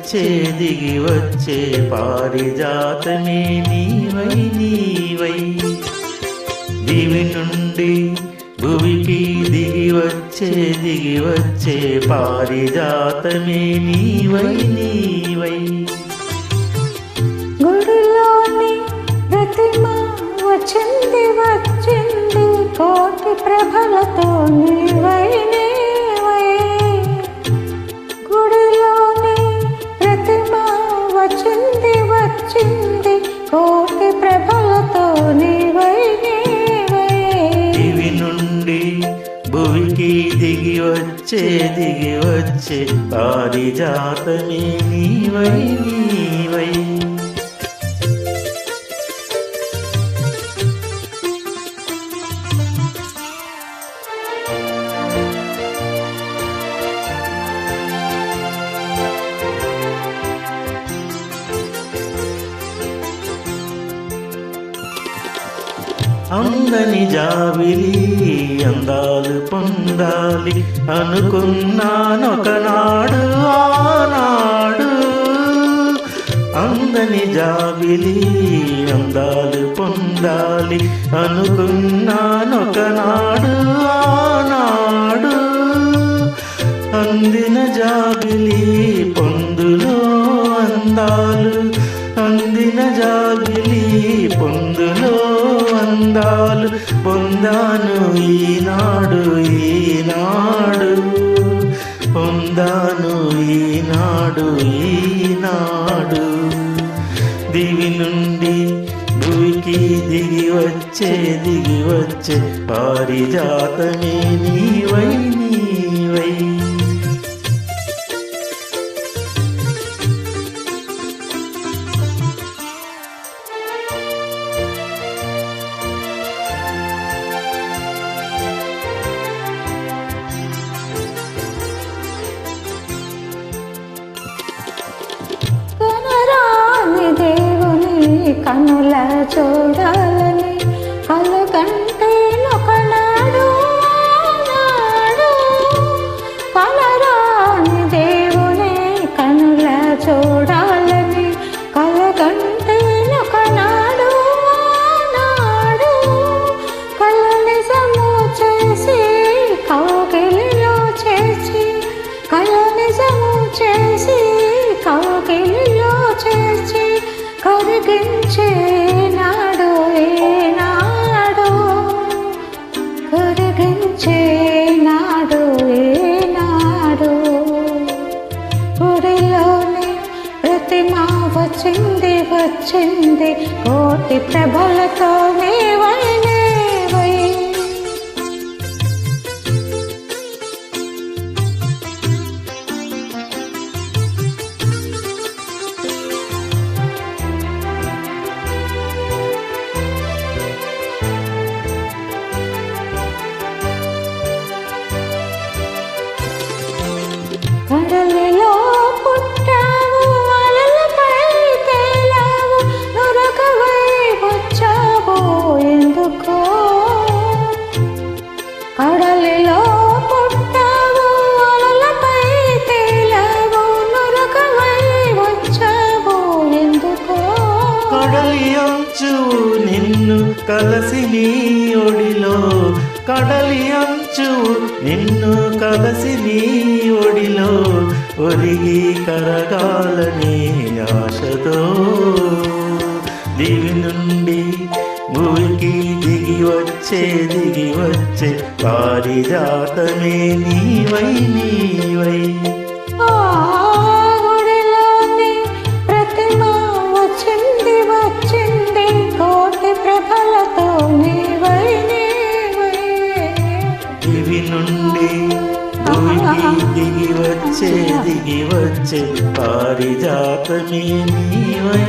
వచ్చే దిగి వచ్చే పారిజాతమే నీవై దివి నుండి భువికి దిగి వచ్చే పారిజాతమే నీవై గుడిలోని ప్రతిమ వచ్చింది కోటి ప్రభలతో నీవై గుడిలోని ప్రతిమ వచ్చింది కోటి ప్రభలతో నీవై దివి నుండి భువికి దిగి వచ్చే పారిజాతమే నీవై అందని జాబిలి అందాలు పొందాలి అనుకున్నానొకనాడు ఆనాడు అందని జాబిలి అందాలు పొందాలి అనుకున్నానొకనాడు ఆనాడు అందిన జాబిలి పొందులో అందాలు అందిన జాబిలి పొందులో అందాలు పొందాను ఈనాడు పొందాను ఈనాడు దివి నుండి భూమికి దిగి వచ్చే పారిజాతమే నీవై కనుల చూడాలని కలకంటే ఒకనాడు కలరాని దేవుని కనుల చూడాలని కలకంటే ఒకనాడు కల నిజము చేసి కౌగిలిలో చేర్చి కల నిజము చేసి కౌగిలిలో చేర్చి కరిగించే నాడు ఏనాడు కరిగించే నాడు ఏనాడు గుడిలోని ప్రతిమ వచ్చింది కోటి ప్రభలతో నీవై కడలిలో పుట్టావు అలలపై తేలావు నురగవై వచ్చావు ఎందుకో కడలిలో పుట్టావు అలలపై తేలావు నురగవై వచ్చావు ఎందుకో కడలి అంచు నిన్ను కలసి నీ ఒడిలో కడలి అంచు నిన్ను కలసి నీ ఒడిలో ఒరిగి కరగాలని ఆశతో దివి నుండి భూమికి దిగి వచ్చే పారిజాతమే నీవై గుడిలోని ప్రతిమ వచ్చింది కోటి ప్రభలతో నీవై దివి నుండి భూమికి దిగి వచ్చే పారిజాతమే నీవై